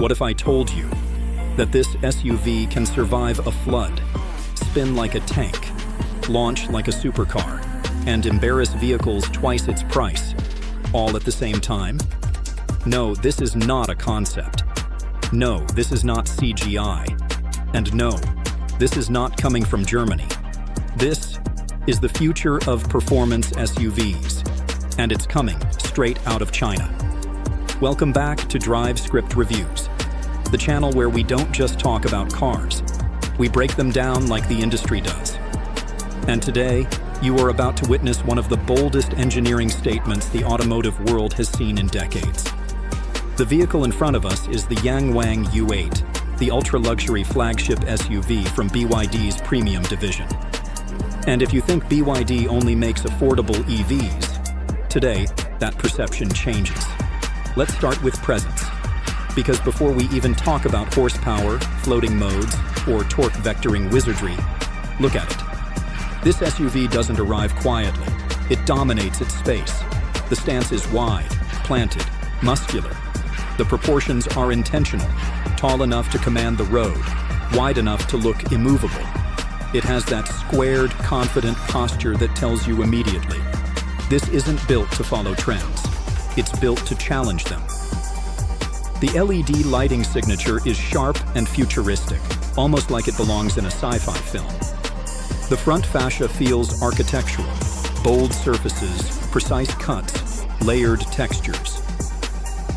What if I told you that this SUV can survive a flood, spin like a tank, launch like a supercar, and embarrass vehicles twice its price, all at the same time? No, this is not a concept. No, this is not CGI. And no, this is not coming from Germany. This is the future of performance SUVs, and it's coming straight out of China. Welcome back to Drive Script Reviews, the channel where we don't just talk about cars, we break them down like the industry does. And today, you are about to witness one of the boldest engineering statements the automotive world has seen in decades. The vehicle in front of us is the Yangwang U8, the ultra-luxury flagship SUV from BYD's premium division. And if you think BYD only makes affordable EVs, today, that perception changes. Let's start with presence. Because before we even talk about horsepower, floating modes, or torque vectoring wizardry, look at it. This SUV doesn't arrive quietly. It dominates its space. The stance is wide, planted, muscular. The proportions are intentional, tall enough to command the road, wide enough to look immovable. It has that squared, confident posture that tells you immediately, this isn't built to follow trends. It's built to challenge them. The LED lighting signature is sharp and futuristic, almost like it belongs in a sci-fi film. The front fascia feels architectural, bold surfaces, precise cuts, layered textures.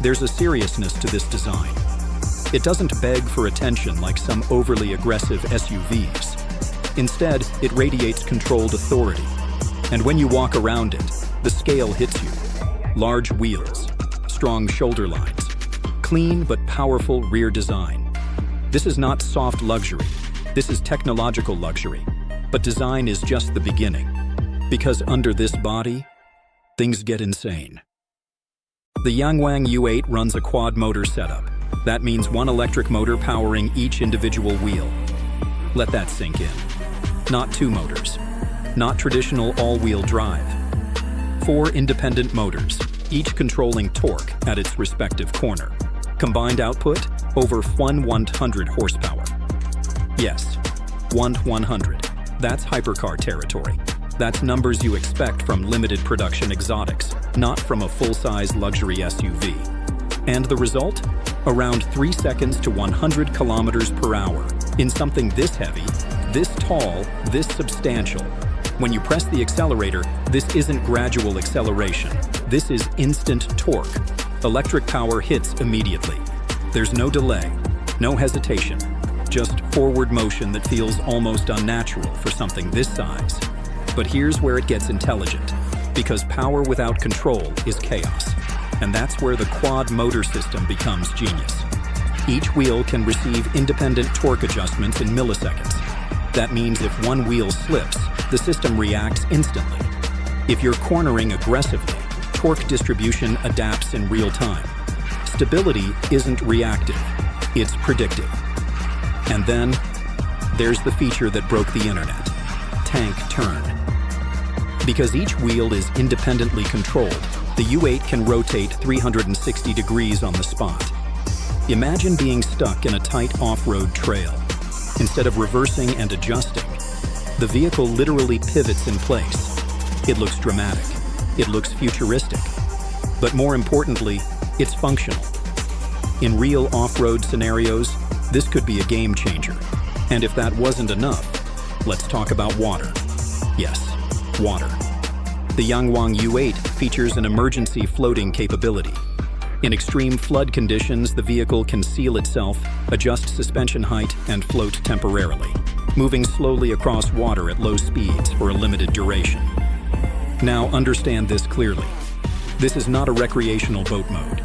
There's a seriousness to this design. It doesn't beg for attention like some overly aggressive SUVs. Instead, it radiates controlled authority. And when you walk around it, the scale hits you. Large wheels, strong shoulder lines, clean but powerful rear design. This is not soft luxury. This is technological luxury. But design is just the beginning. Because under this body, things get insane. The Yangwang U8 runs a quad-motor setup. That means one electric motor powering each individual wheel. Let that sink in. Not two motors. Not traditional all-wheel drive. 4 independent motors, each controlling torque at its respective corner. Combined output, over 100 horsepower. Yes, 100. That's hypercar territory. That's numbers you expect from limited production exotics, not from a full-size luxury SUV. And the result? Around 3 seconds to 100 kilometers per hour. In something this heavy, this tall, this substantial. When you press the accelerator, this isn't gradual acceleration. This is instant torque. Electric power hits immediately. There's no delay, no hesitation, just forward motion that feels almost unnatural for something this size. But here's where it gets intelligent, because power without control is chaos. And that's where the quad motor system becomes genius. Each wheel can receive independent torque adjustments in milliseconds. That means if one wheel slips, the system reacts instantly. If you're cornering aggressively, torque distribution adapts in real time. Stability isn't reactive, it's predictive. And then, there's the feature that broke the internet, tank turn. Because each wheel is independently controlled, the U8 can rotate 360 degrees on the spot. Imagine being stuck in a tight off-road trail. Instead of reversing and adjusting, the vehicle literally pivots in place. It looks dramatic. It looks futuristic. But more importantly, it's functional. In real off-road scenarios, this could be a game changer. And if that wasn't enough, let's talk about water. Yes, water. The Yangwang U8 features an emergency floating capability. In extreme flood conditions, the vehicle can seal itself, adjust suspension height, and float temporarily, moving slowly across water at low speeds for a limited duration. Now understand this clearly. This is not a recreational boat mode.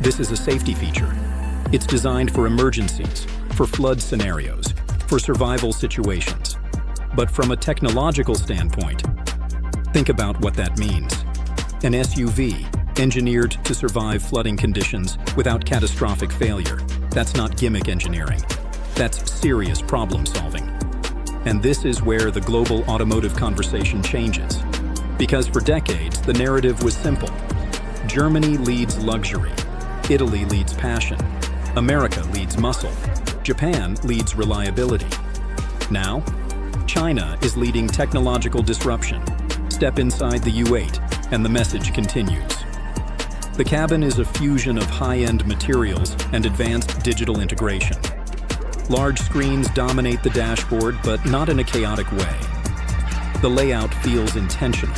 This is a safety feature. It's designed for emergencies, for flood scenarios, for survival situations. But from a technological standpoint, think about what that means. An SUV, engineered to survive flooding conditions without catastrophic failure. That's not gimmick engineering. That's serious problem solving. And this is where the global automotive conversation changes. Because for decades, the narrative was simple. Germany leads luxury. Italy leads passion. America leads muscle. Japan leads reliability. Now, China is leading technological disruption. Step inside the U8, and the message continues. The cabin is a fusion of high-end materials and advanced digital integration. Large screens dominate the dashboard, but not in a chaotic way. The layout feels intentional,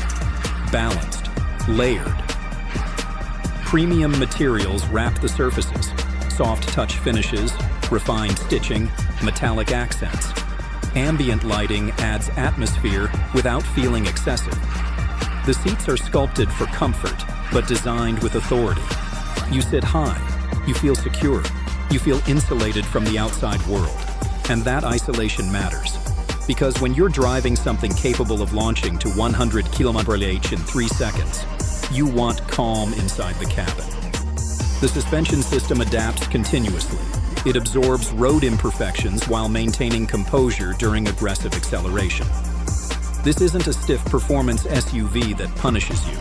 balanced, layered. Premium materials wrap the surfaces, soft touch finishes, refined stitching, metallic accents. Ambient lighting adds atmosphere without feeling excessive. The seats are sculpted for comfort, but designed with authority. You sit high, you feel secure, you feel insulated from the outside world. And that isolation matters. Because when you're driving something capable of launching to 100 km/h in 3 seconds, you want calm inside the cabin. The suspension system adapts continuously. It absorbs road imperfections while maintaining composure during aggressive acceleration. This isn't a stiff performance SUV that punishes you.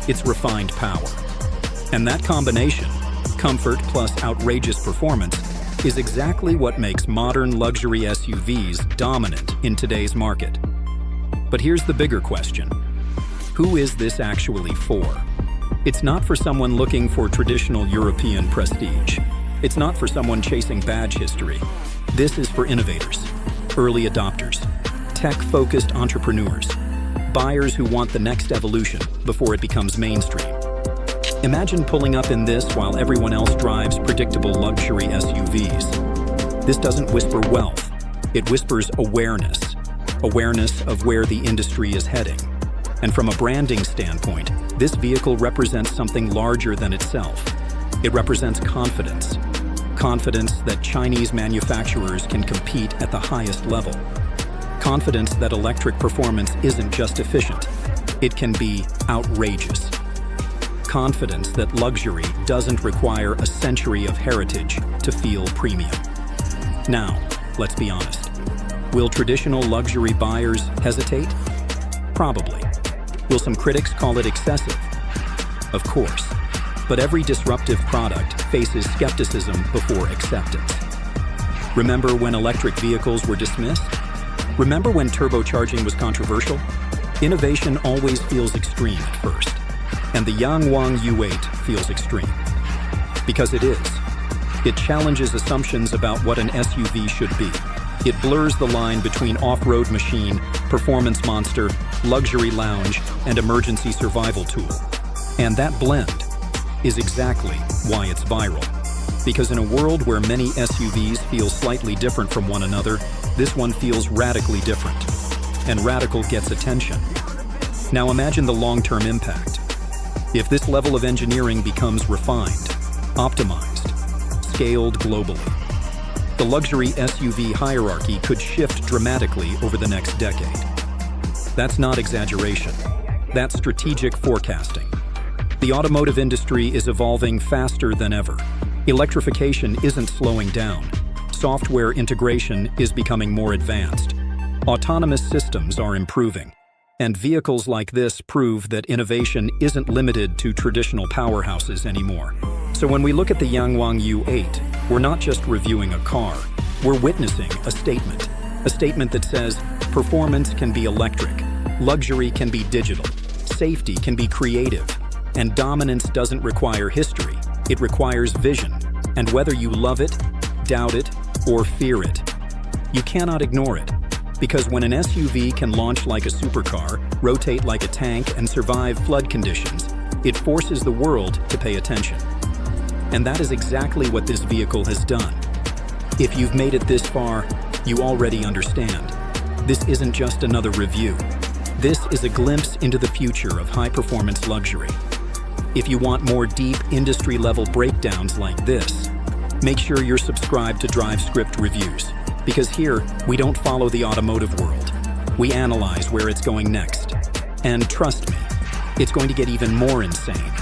It's refined power. And that combination, comfort plus outrageous performance, is exactly what makes modern luxury SUVs dominant in today's market. But here's the bigger question. Who is this actually for? It's not for someone looking for traditional European prestige. It's not for someone chasing badge history. This is for innovators, early adopters, tech-focused entrepreneurs, buyers who want the next evolution before it becomes mainstream. Imagine pulling up in this while everyone else drives predictable luxury SUVs. This doesn't whisper wealth. It whispers awareness. Awareness of where the industry is heading. And from a branding standpoint, this vehicle represents something larger than itself. It represents confidence. Confidence that Chinese manufacturers can compete at the highest level. Confidence that electric performance isn't just efficient. It can be outrageous. Confidence that luxury doesn't require a century of heritage to feel premium. Now, let's be honest. Will traditional luxury buyers hesitate? Probably. Will some critics call it excessive? Of course. But every disruptive product faces skepticism before acceptance. Remember when electric vehicles were dismissed? Remember when turbocharging was controversial? Innovation always feels extreme at first. And the Yangwang U8 feels extreme. Because it is. It challenges assumptions about what an SUV should be. It blurs the line between off-road machine, performance monster, luxury lounge, and emergency survival tool. And that blend is exactly why it's viral. Because in a world where many SUVs feel slightly different from one another, this one feels radically different. And radical gets attention. Now imagine the long-term impact. If this level of engineering becomes refined, optimized, scaled globally, the luxury SUV hierarchy could shift dramatically over the next decade. That's not exaggeration. That's strategic forecasting. The automotive industry is evolving faster than ever. Electrification isn't slowing down. Software integration is becoming more advanced. Autonomous systems are improving. And vehicles like this prove that innovation isn't limited to traditional powerhouses anymore. So when we look at the Yangwang U8, we're not just reviewing a car, we're witnessing a statement. A statement that says, performance can be electric, luxury can be digital, safety can be creative, and dominance doesn't require history, it requires vision. And whether you love it, doubt it, or fear it, you cannot ignore it. Because when an SUV can launch like a supercar, rotate like a tank, and survive flood conditions, it forces the world to pay attention. And that is exactly what this vehicle has done. If you've made it this far, you already understand. This isn't just another review. This is a glimpse into the future of high-performance luxury. If you want more deep industry-level breakdowns like this, make sure you're subscribed to Drive Script Reviews. Because here, we don't follow the automotive world. We analyze where it's going next. And trust me, it's going to get even more insane.